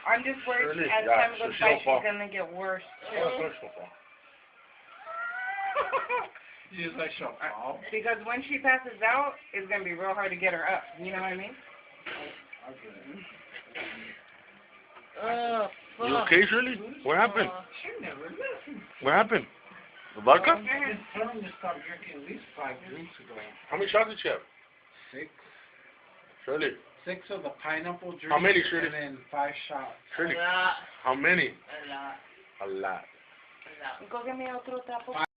I'm just worried Shirley, as yeah, time goes by, she'll fall. she's gonna get worse too. She's like, she'll fall. Because when she passes out, it's gonna be real hard to get her up. You know what I mean? You okay, Shirley? What happened? She never listened. What happened? The vodka? I was telling him to stop drinking at least 5 drinks ago. How many shots did you have? 6. Shirley. 6 of the pineapple drink. How many, Shirley? And then 5 shots. Shirley. A lot. How many? A lot. A lot. A lot. Go get me otro tapo.